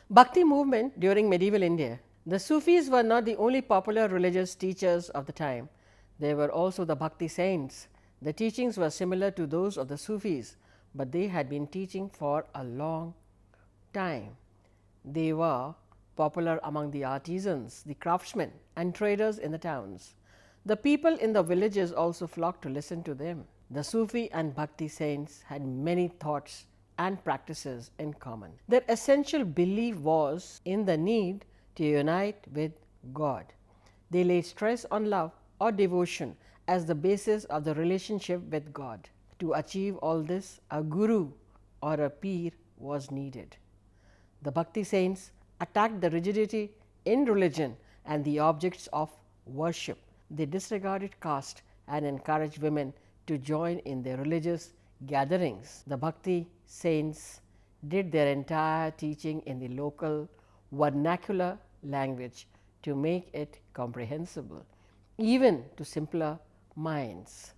Bhakti movement during medieval India. The Sufis were not the only popular religious teachers of the time. They were also the Bhakti saints. The teachings were similar to those of the Sufis, but they had been teaching for a long time. They were popular among the artisans, the craftsmen, and traders in the towns. The people in the villages also flocked to listen to them. The Sufi and Bhakti saints had many thoughts and practices in common. Their essential belief was in the need to unite with God. They laid stress on love or devotion as the basis of the relationship with God. To achieve all this, a guru or a peer was needed. The Bhakti saints attacked the rigidity in religion and the objects of worship. They disregarded caste and encouraged women to join in their religious gatherings. The Bhakti saints did their entire teaching in the local vernacular language to make it comprehensible, even to simpler minds.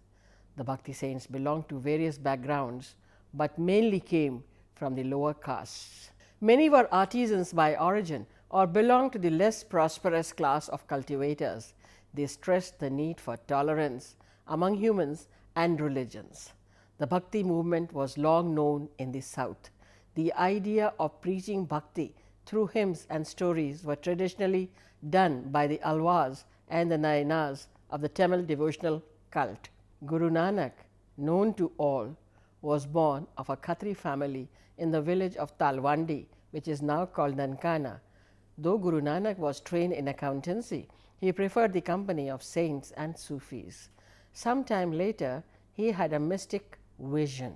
The Bhakti saints belonged to various backgrounds, but mainly came from the lower castes. Many were artisans by origin or belonged to the less prosperous class of cultivators. They stressed the need for tolerance among humans and religions. The Bhakti movement was long known in the South. The idea of preaching Bhakti through hymns and stories were traditionally done by the Alwas and the Nayanas of the Tamil devotional cult. Guru Nanak, known to all, was born of a Khatri family in the village of Talwandi, which is now called Nankana. Though Guru Nanak was trained in accountancy, he preferred the company of saints and Sufis. Some time later, he had a mystic vision.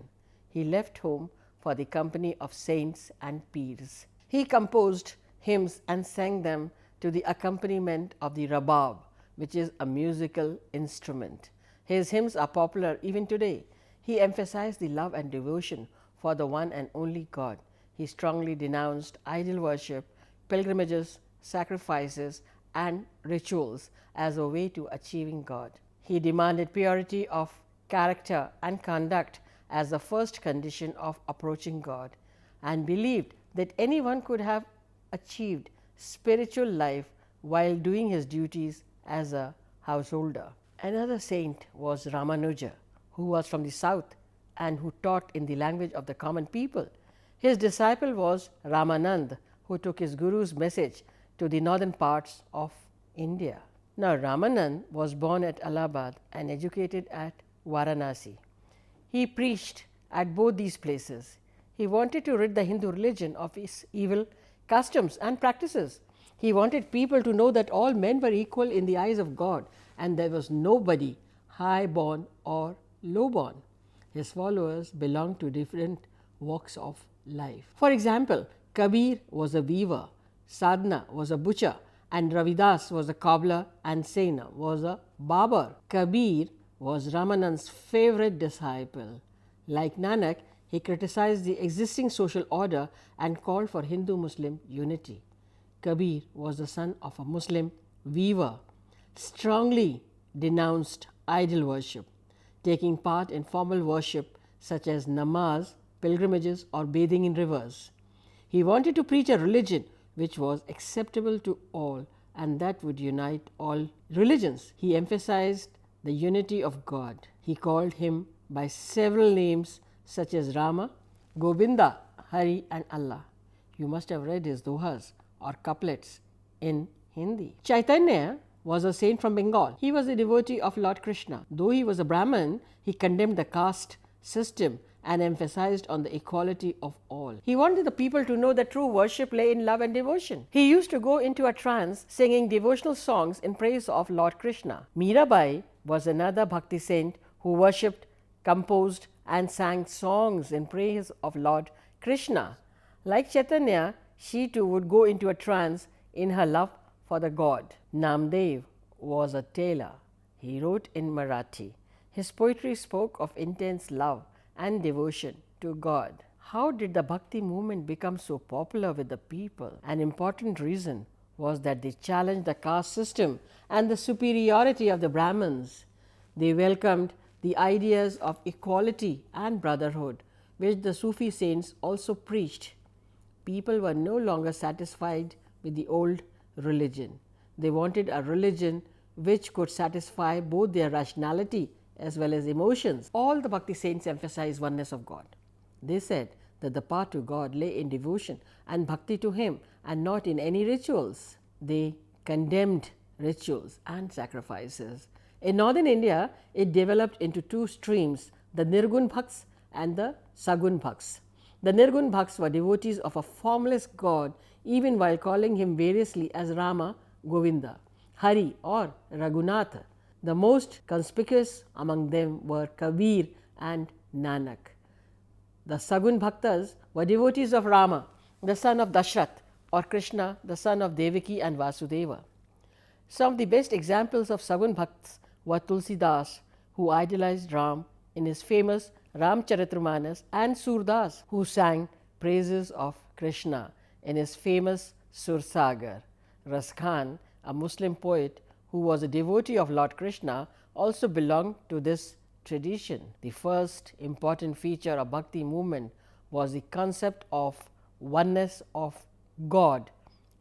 He left home for the company of saints and peers. He composed hymns and sang them to the accompaniment of the rabab, which is a musical instrument. His hymns are popular even today. He emphasized the love and devotion for the one and only God. He strongly denounced idol worship, pilgrimages, sacrifices, and rituals as a way to achieving God. He demanded purity of character and conduct as the first condition of approaching God, and believed that anyone could have achieved spiritual life while doing his duties as a householder. Another saint was Ramanuja, who was from the south and who taught in the language of the common people. His disciple was Ramanand, who took his guru's message to the northern parts of India. Now, Ramanand was born at Allahabad and educated at Varanasi. He preached at both these places. He wanted to rid the Hindu religion of its evil customs and practices. He wanted people to know that all men were equal in the eyes of God and there was nobody high born or low born. His followers belonged to different walks of life. For example, Kabir was a weaver, Sadhna was a butcher, and Ravidas was a cobbler, and Sena was a barber. Kabir was Ramanand's favorite disciple. Like Nanak, he criticized the existing social order and called for Hindu-Muslim unity. Kabir was the son of a Muslim weaver, strongly denounced idol worship, taking part in formal worship such as namaz, pilgrimages, or bathing in rivers. He wanted to preach a religion which was acceptable to all and that would unite all religions. He emphasized the unity of God. He called him by several names such as Rama, Govinda, Hari, and Allah. You must have read his dohas or couplets in Hindi. Chaitanya was a saint from Bengal. He was a devotee of Lord Krishna. Though he was a Brahmin, he condemned the caste system and emphasized on the equality of all. He wanted the people to know that true worship lay in love and devotion. He used to go into a trance singing devotional songs in praise of Lord Krishna. Mirabai was another Bhakti saint who worshipped, composed, and sang songs in praise of Lord Krishna. Like Chaitanya, she too would go into a trance in her love for the God. Namdev was a tailor. He wrote in Marathi. His poetry spoke of intense love and devotion to God. How did the Bhakti movement become so popular with the people? An important reason was that they challenged the caste system and the superiority of the Brahmins. They welcomed the ideas of equality and brotherhood, which the Sufi saints also preached. people were no longer satisfied with the old religion. They wanted a religion which could satisfy both their rationality as well as emotions. All the Bhakti saints emphasized oneness of God. They said that the path to God lay in devotion and bhakti to Him and not in any rituals. They condemned rituals and sacrifices. In northern India, it developed into two streams, the Nirgun Bhaks and the Sagun Bhaks. The Nirgun Bhaks were devotees of a formless God, even while calling Him variously as Rama, Govinda, Hari or Raghunatha. The most conspicuous among them were Kabir and Nanak. The Sagun Bhaktas were devotees of Rama, the son of Dashrath, or Krishna, the son of Devaki and Vasudeva. Some of the best examples of Sagun Bhakts were Tulsidas, who idolized Ram in his famous Ramcharitramanas, and Surdas, who sang praises of Krishna in his famous Sursagar. Ras Khan, a Muslim poet who was a devotee of Lord Krishna, also belonged to this tradition. The first important feature of Bhakti movement was the concept of oneness of God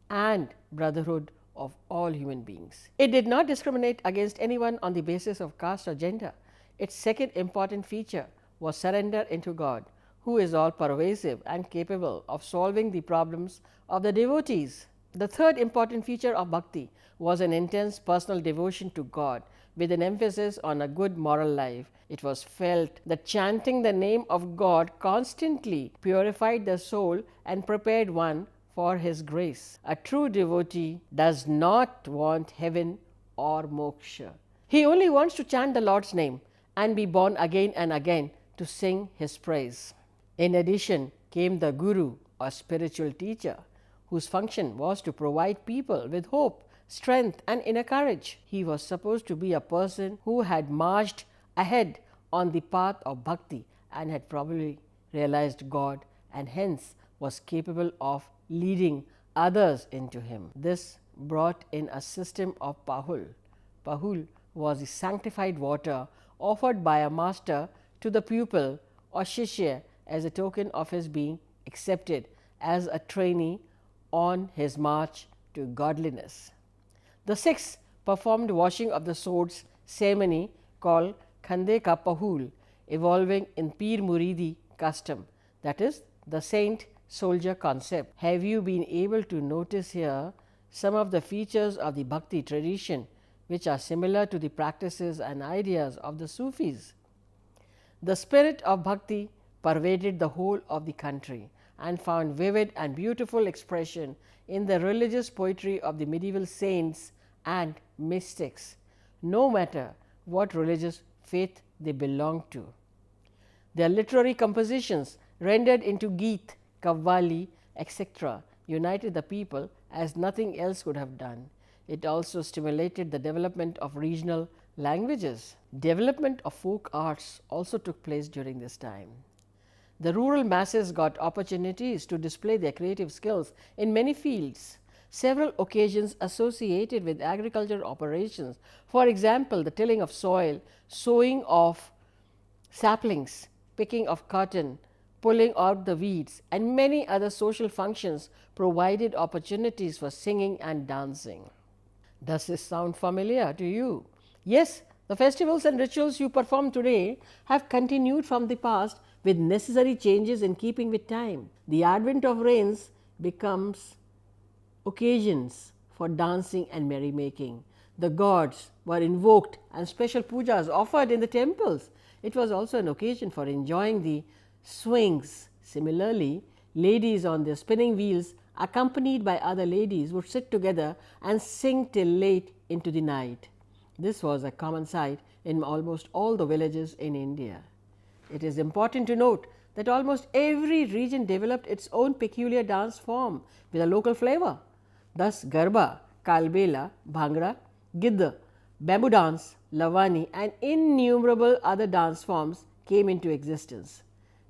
and brotherhood of all human beings. It did not discriminate against anyone on the basis of caste or gender. Its second important feature was surrender into God, who is all pervasive and capable of solving the problems of the devotees. The third important feature of Bhakti was an intense personal devotion to God with an emphasis on a good moral life. It was felt that chanting the name of God constantly purified the soul and prepared one for His grace. A true devotee does not want heaven or moksha. He only wants to chant the Lord's name and be born again and again to sing His praise. In addition came the Guru or spiritual teacher, whose function was to provide people with hope, strength and inner courage. He was supposed to be a person who had marched ahead on the path of bhakti and had probably realized God and hence was capable of leading others into Him. This brought in a system of pahul. Pahul was the sanctified water offered by a master to the pupil or shishya as a token of his being accepted as a trainee on his march to godliness. The Sikhs performed washing of the swords ceremony called Khande Ka Pahul, evolving in Peer Muridi custom, that is the saint soldier concept. Have you been able to notice here some of the features of the Bhakti tradition which are similar to the practices and ideas of the Sufis? The spirit of Bhakti pervaded the whole of the country and found vivid and beautiful expression in the religious poetry of the medieval saints and mystics, no matter what religious faith they belonged to. Their literary compositions, rendered into Geet, Kavvali, etc., united the people as nothing else could have done. It also stimulated the development of regional languages. Development of folk arts also took place during this time. The rural masses got opportunities to display their creative skills in many fields. Several occasions associated with agricultural operations, for example, the tilling of soil, sowing of saplings, picking of cotton, pulling out the weeds, and many other social functions provided opportunities for singing and dancing. Does this sound familiar to you? Yes, the festivals and rituals you perform today have continued from the past with necessary changes in keeping with time. The advent of rains becomes occasions for dancing and merrymaking. The gods were invoked and special pujas offered in the temples. It was also an occasion for enjoying the swings. Similarly, ladies on their spinning wheels, accompanied by other ladies, would sit together and sing till late into the night. This was a common sight in almost all the villages in India. It is important to note that almost every region developed its own peculiar dance form with a local flavor. Thus, Garba, Kalbela, Bhangra, Gidda, bamboo dance, Lavani and innumerable other dance forms came into existence.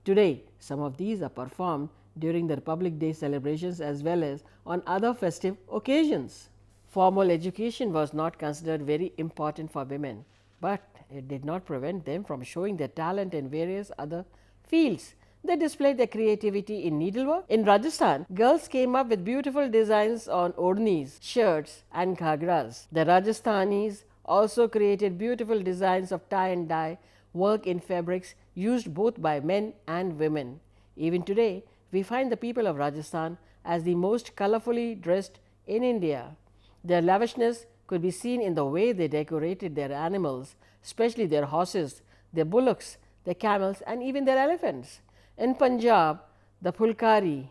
Today, some of these are performed during the Republic Day celebrations as well as on other festive occasions. Formal education was not considered very important for women, but it did not prevent them from showing their talent in various other fields. They displayed their creativity in needlework. In Rajasthan, girls came up with beautiful designs on odhnis, shirts, and ghagras. The Rajasthanis also created beautiful designs of tie and dye work in fabrics used both by men and women. Even today, we find the people of Rajasthan as the most colorfully dressed in India. Their lavishness could be seen in the way they decorated their animals, especially their horses, their bullocks, their camels, and even their elephants. In Punjab, the Phulkari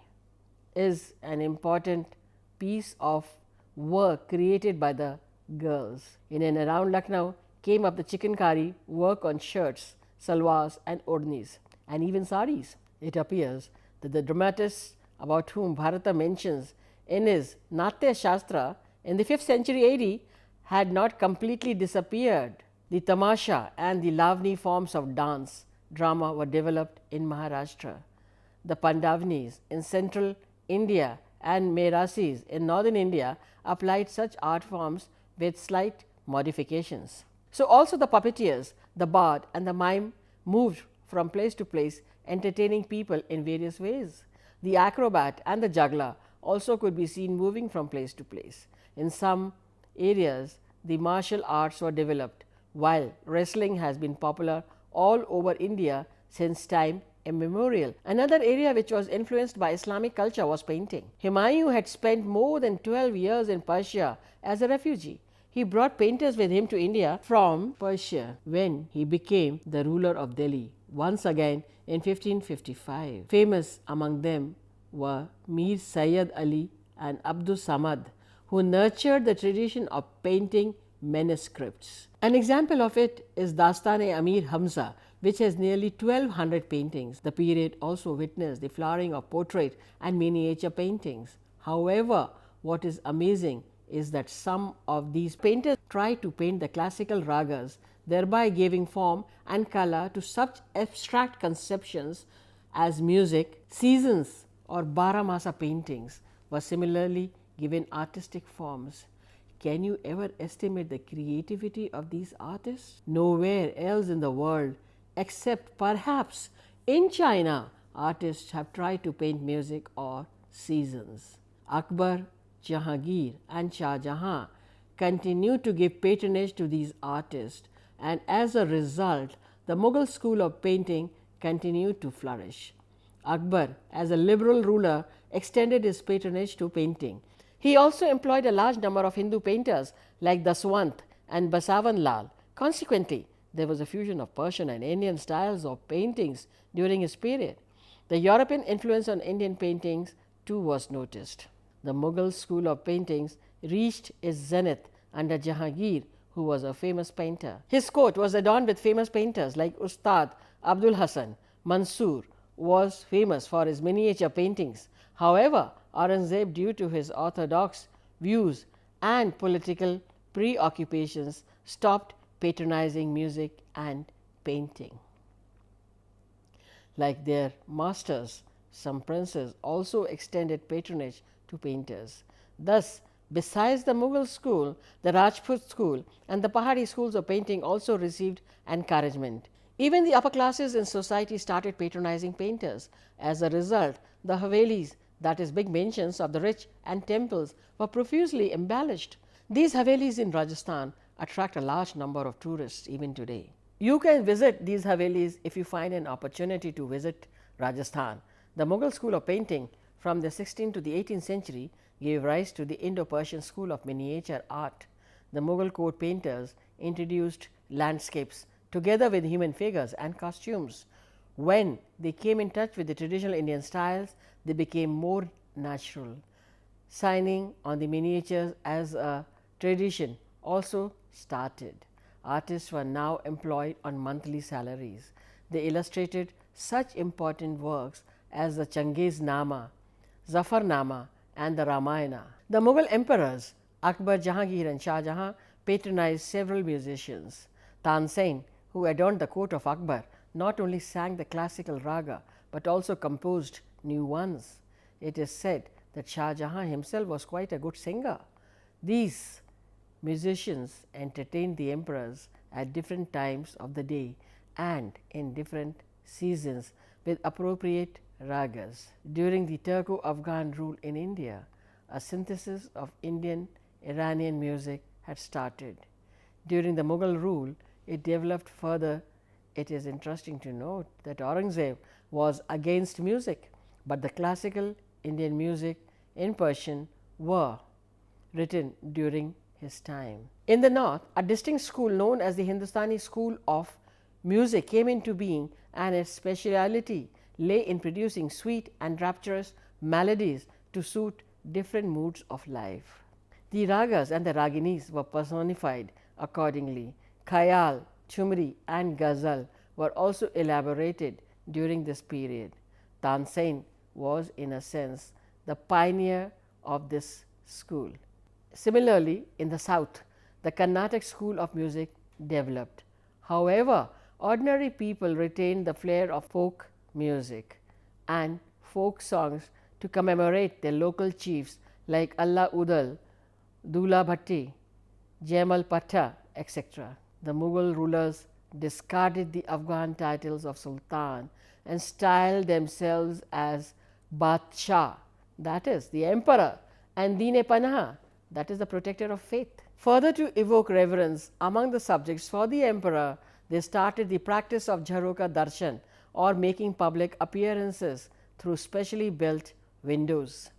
is an important piece of work created by the girls. In and around Lucknow came up the chikankari work on shirts, salwars, and odhnis, and even saris. It appears that the dramatist about whom Bharata mentions in his Natya Shastra in the 5th century AD had not completely disappeared. The tamasha and the lavani forms of dance drama were developed in Maharashtra. The Pandavanis in central India and Merasis in northern India applied such art forms with slight modifications. So, also the puppeteers, the bard, and the mime moved from place to place, entertaining people in various ways. The acrobat and the juggler also could be seen moving from place to place. In some areas, the martial arts were developed, while wrestling has been popular all over India since time immemorial. Another area which was influenced by Islamic culture was painting. Humayun had spent more than 12 years in Persia as a refugee. He brought painters with him to India from Persia when he became the ruler of Delhi once again in 1555. Famous among them were Mir Sayyid Ali and Abdul Samad, who nurtured the tradition of painting manuscripts. An example of it is Dastan-e-Amir Hamza, which has nearly 1200 paintings. The period also witnessed the flowering of portrait and miniature paintings. However, what is amazing is that some of these painters tried to paint the classical ragas, thereby giving form and color to such abstract conceptions as music. Seasons or Baramasa paintings were similarly given artistic forms. Can you ever estimate the creativity of these artists? Nowhere else in the world, except perhaps in China, artists have tried to paint music or seasons. Akbar, Jahangir, and Shah Jahan continued to give patronage to these artists, and as a result, the Mughal school of painting continued to flourish. Akbar, as a liberal ruler, extended his patronage to painting. He also employed a large number of Hindu painters like Daswant and Basavan Lal. Consequently, there was a fusion of Persian and Indian styles of paintings during his period. The European influence on Indian paintings too was noticed. The Mughal school of paintings reached its zenith under Jahangir, who was a famous painter. His court was adorned with famous painters like Ustad Abdul Hasan. Mansoor was famous for his miniature paintings. However, Aurangzeb, due to his orthodox views and political preoccupations, stopped patronizing music and painting. Like their masters, some princes also extended patronage to painters. Thus, besides the Mughal school, the Rajput school and the Pahari schools of painting also received encouragement. Even the upper classes in society started patronizing painters. As a result, the Havelis, that is, big mansions of the rich, and temples were profusely embellished. These Havelis in Rajasthan attract a large number of tourists even today. You can visit these Havelis if you find an opportunity to visit Rajasthan. The Mughal school of painting from the 16th to the 18th century gave rise to the Indo-Persian school of miniature art. The Mughal court painters introduced landscapes together with human figures and costumes. When they came in touch with the traditional Indian styles, they became more natural. Signing on the miniatures as a tradition also started. Artists were now employed on monthly salaries. They illustrated such important works as the Changiz-Nama, Zafarnama, and the Ramayana. The Mughal emperors Akbar, Jahangir, and Shah Jahan patronized several musicians. Tansen, who adorned the court of Akbar, not only sang the classical raga but also composed new ones. It is said that Shah Jahan himself was quite a good singer. These musicians entertained the emperors at different times of the day and in different seasons with appropriate ragas. During the Turco-Afghan rule in India, a synthesis of Indian Iranian music had started. During the Mughal rule, it developed further. It is interesting to note that Aurangzeb was against music, but the classical Indian music in Persian were written during his time. In the north, a distinct school known as the Hindustani School of Music came into being, and its speciality lay in producing sweet and rapturous melodies to suit different moods of life. The ragas and the raginis were personified accordingly. Khayal, Chumri and Ghazal were also elaborated during this period. Tansen was in a sense the pioneer of this school. Similarly, in the south, the Carnatic school of music developed. However, ordinary people retained the flair of folk music and folk songs to commemorate their local chiefs like Allah Udal, Dula Bhatti, Jaimal Patta, etc. The Mughal rulers discarded the Afghan titles of Sultan and styled themselves as Badshah, that is the emperor, and Deen-e-Panah, that is the protector of faith. Further, to evoke reverence among the subjects for the emperor, they started the practice of Jharoka Darshan, or making public appearances through specially built windows.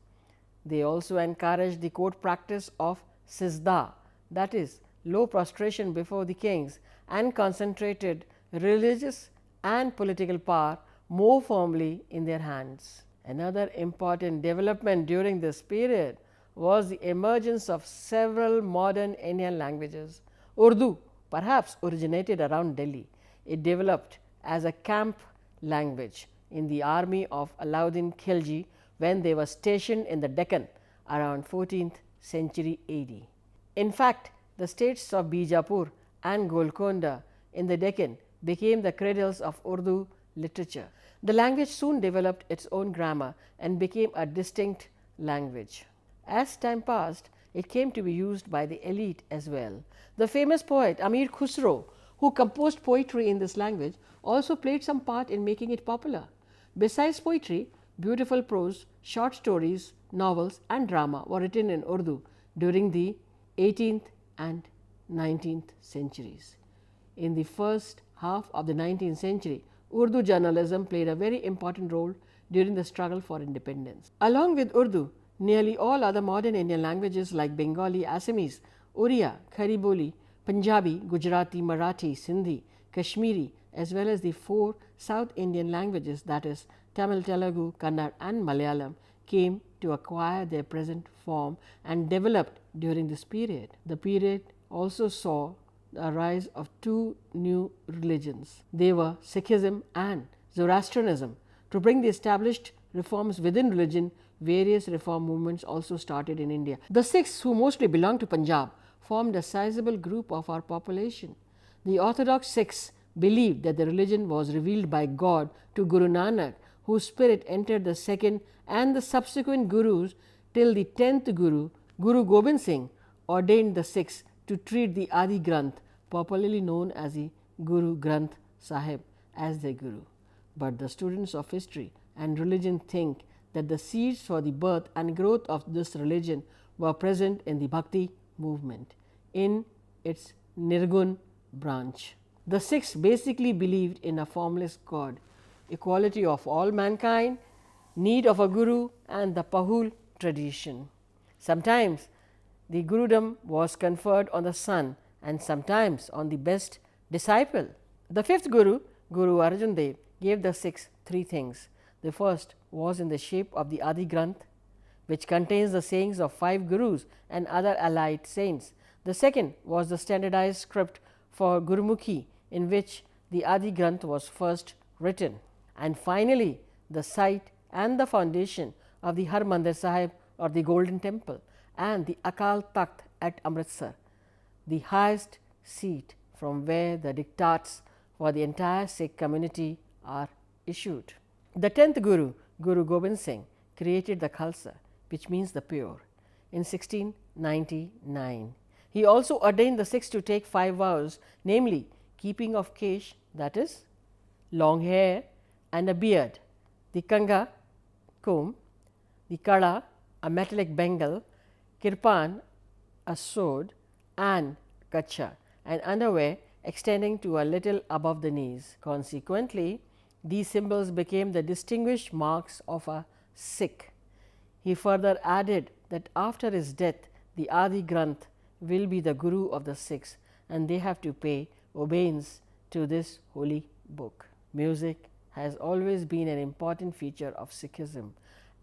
They also encouraged the court practice of Sizda, that is low prostration before the kings, and concentrated religious and political power more firmly in their hands. Another important development during this period was the emergence of several modern Indian languages. Urdu perhaps originated around Delhi. It developed as a camp language in the army of Alauddin Khilji when they were stationed in the Deccan around 14th century AD. In fact, the states of Bijapur and Golconda in the Deccan became the cradles of Urdu literature. The language soon developed its own grammar and became a distinct language. As time passed, it came to be used by the elite as well. The famous poet Amir Khusro, who composed poetry in this language, also played some part in making it popular. Besides poetry, beautiful prose, short stories, novels and drama were written in Urdu during the 18th and 19th centuries. In the first half of the 19th century, Urdu journalism played a very important role during the struggle for independence. Along with Urdu, nearly all other modern Indian languages like Bengali, Assamese, Oriya, Khari Boli, Punjabi, Gujarati, Marathi, Sindhi, Kashmiri, as well as the 4 South Indian languages, that is Tamil, Telugu, Kannada and Malayalam, came to acquire their present form and developed during this period. The period also saw the rise of 2 new religions. They were Sikhism and Zoroastrianism. To bring the established reforms within religion, various reform movements also started in India. The Sikhs, who mostly belonged to Punjab, formed a sizable group of our population. The orthodox Sikhs believed that the religion was revealed by God to Guru Nanak, whose spirit entered the second and the subsequent Gurus till the 10th Guru, Guru Gobind Singh, ordained the Sikhs to treat the Adi Granth, popularly known as the Guru Granth Sahib, as their Guru. But the students of history and religion think that the seeds for the birth and growth of this religion were present in the Bhakti movement, in its Nirgun branch. The Sikhs basically believed in a formless God, equality of all mankind, need of a Guru and the Pahul tradition. Sometimes the Gurudom was conferred on the son and sometimes on the best disciple. The 5th Guru, Guru Arjan Dev, gave the Sikhs 3 things. The first was in the shape of the Adi Granth, which contains the sayings of 5 Gurus and other allied saints. The second was the standardized script for Gurumukhi, in which the Adi Granth was first written. And finally, the site and the foundation of the Harmandir Sahib, or the Golden Temple, and the Akal Takht at Amritsar, the highest seat from where the diktats for the entire Sikh community are issued. The 10th Guru, Guru Gobind Singh, created the Khalsa, which means the pure, in 1699. He also ordained the Sikhs to take 5 vows, namely keeping of kesh, that is long hair, and a beard, the kanga, comb, the kada, a metallic bengal, kirpan, a sword, and kacha, an underwear extending to a little above the knees. Consequently, these symbols became the distinguished marks of a Sikh. He further added that after his death, the Adi Granth will be the Guru of the Sikhs, and they have to pay obeisance to this holy book. Music has always been an important feature of Sikhism,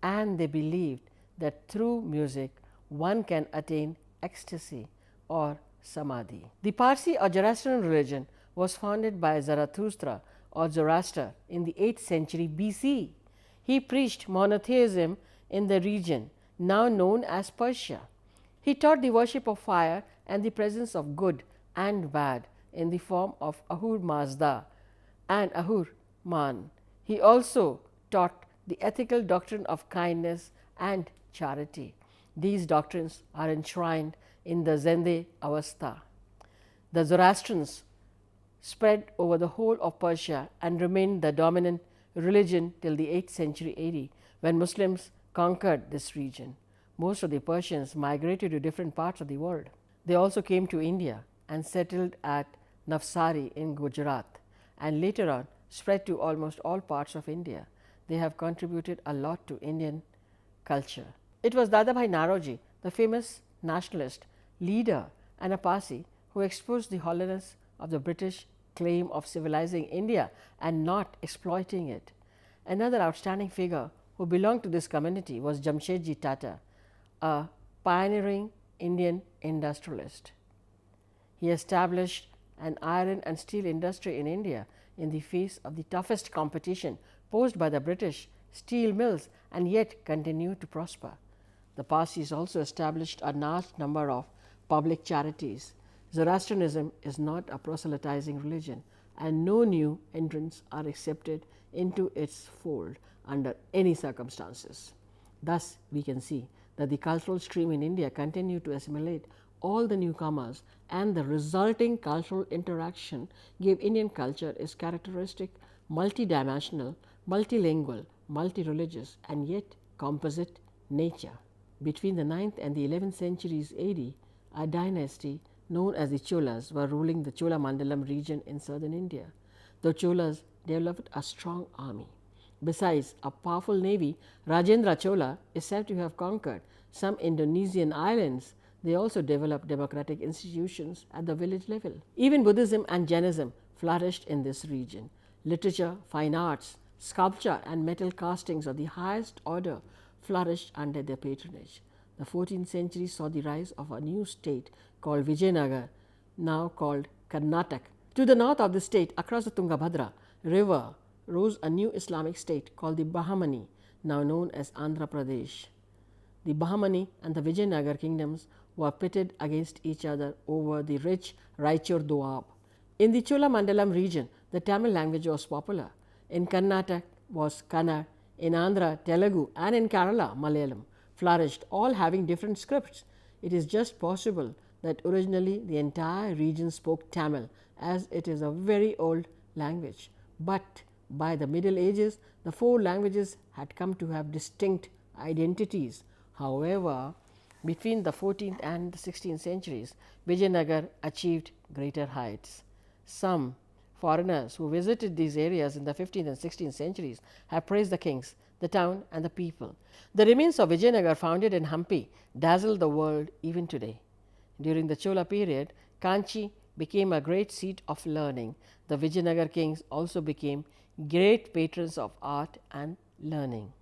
and they believed that through music one can attain ecstasy or samadhi. The Parsi or Zoroastrian religion was founded by Zarathustra or Zoroaster in the 8th century BC. He preached monotheism in the region now known as Persia. He taught the worship of fire and the presence of good and bad in the form of Ahur Mazda and Ahur Man. He also taught the ethical doctrine of kindness and charity. These doctrines are enshrined in the Zende Avastha. The Zoroastrians spread over the whole of Persia and remained the dominant religion till the 8th century AD, when Muslims conquered this region. Most of the Persians migrated to different parts of the world. They also came to India and settled at Navsari in Gujarat, and later on spread to almost all parts of India. They have contributed a lot to Indian culture. It was Dadabhai Naoroji, the famous nationalist leader and a Parsi, who exposed the hollowness of the British claim of civilizing India and not exploiting it. Another outstanding figure who belonged to this community was Jamshedji Tata, a pioneering Indian industrialist. He established an iron and steel industry in India in the face of the toughest competition posed by the British steel mills, and yet continued to prosper. The Parsis also established a large number of public charities. Zoroastrianism is not a proselytizing religion, and no new entrants are accepted into its fold under any circumstances. Thus, we can see that the cultural stream in India continued to assimilate all the newcomers, and the resulting cultural interaction gave Indian culture its characteristic multidimensional, multilingual, multi-religious, and yet composite nature. Between the 9th and the 11th centuries AD, a dynasty known as the Cholas were ruling the Cholamandalam region in southern India. The Cholas developed a strong army. Besides a powerful navy, Rajendra Chola is said to have conquered some Indonesian islands. They also developed democratic institutions at the village level. Even Buddhism and Jainism flourished in this region. Literature, fine arts, sculpture and metal castings of the highest order flourished under their patronage. The 14th century saw the rise of a new state called Vijayanagar, now called Karnataka. To the north of the state, across the Tungabhadra river, rose a new Islamic state called the Bahmani, now known as Andhra Pradesh. The Bahmani and the Vijayanagar kingdoms were pitted against each other over the rich Raichur Doab. In the Cholamandalam region, the Tamil language was popular. In Karnataka was Kannada, in Andhra Telugu, and in Kerala Malayalam flourished, all having different scripts. It is just possible that originally the entire region spoke Tamil, as it is a very old language. But by the Middle Ages, the four languages had come to have distinct identities. However, between the 14th and the 16th centuries, Vijayanagar achieved greater heights. Some foreigners who visited these areas in the 15th and 16th centuries have praised the kings, the town and the people. The remains of Vijayanagar, founded in Hampi, dazzle the world even today. During the Chola period, Kanchi became a great seat of learning. The Vijayanagar kings also became great patrons of art and learning.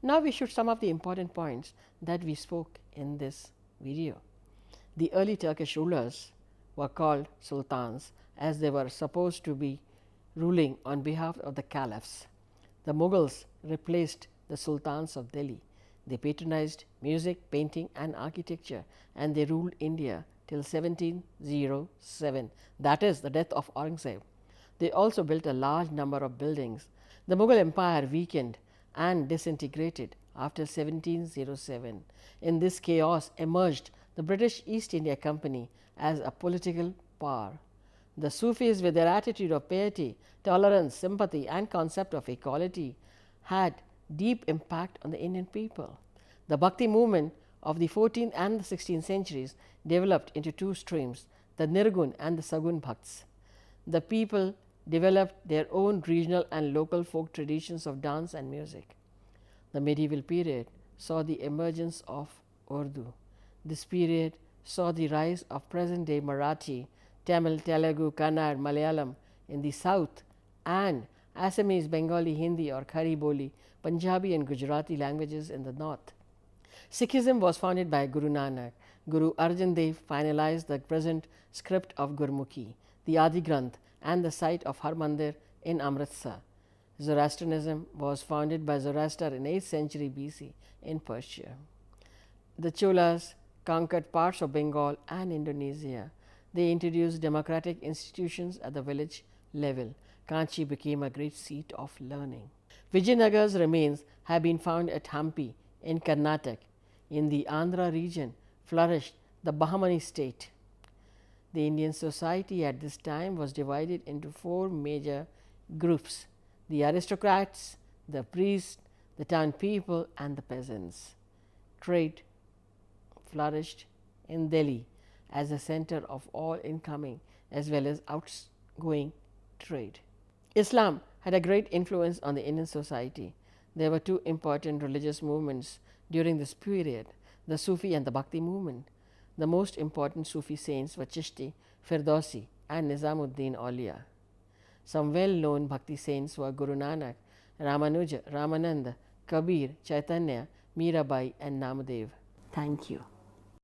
Now we should sum up the important points that we spoke in this video. The early Turkish rulers were called sultans, as they were supposed to be ruling on behalf of the caliphs. The Mughals replaced the sultans of Delhi. They patronized music, painting and architecture, and they ruled India till 1707, that is the death of Aurangzeb. They also built a large number of buildings. The Mughal Empire weakened and disintegrated after 1707. In this chaos emerged the British East India Company as a political power. The Sufis, with their attitude of piety, tolerance, sympathy, and concept of equality, had deep impact on the Indian people. The Bhakti movement of the 14th and the 16th centuries developed into two streams, the Nirgun and the Sagun Bhakts. The people developed their own regional and local folk traditions of dance and music. The medieval period saw the emergence of Urdu. This period saw the rise of present-day Marathi, Tamil, Telugu, Kannada, Malayalam in the south, and Assamese, Bengali, Hindi or Khari Boli, Punjabi and Gujarati languages in the north. Sikhism was founded by Guru Nanak. Guru Arjan Dev finalized the present script of Gurmukhi, the Adi Granth, and the site of Harmandir in Amritsar. Zoroastrianism was founded by Zoroaster in 8th century BC in Persia. The Cholas conquered parts of Bengal and Indonesia. They introduced democratic institutions at the village level. Kanchi became a great seat of learning. Vijayanagar's remains have been found at Hampi in Karnataka. In the Andhra region flourished the Bahmani state. The Indian society at this time was divided into four major groups: the aristocrats, the priests, the town people, and the peasants. Trade flourished in Delhi as a center of all incoming as well as outgoing trade. Islam had a great influence on the Indian society. There were two important religious movements during this period, the Sufi and the Bhakti movement. The most important Sufi saints were Chishti, Firdausi, and Nizamuddin Auliya. Some well-known Bhakti saints were Guru Nanak, Ramanuja, Ramananda, Kabir, Chaitanya, Mirabai, and Namadev. Thank you.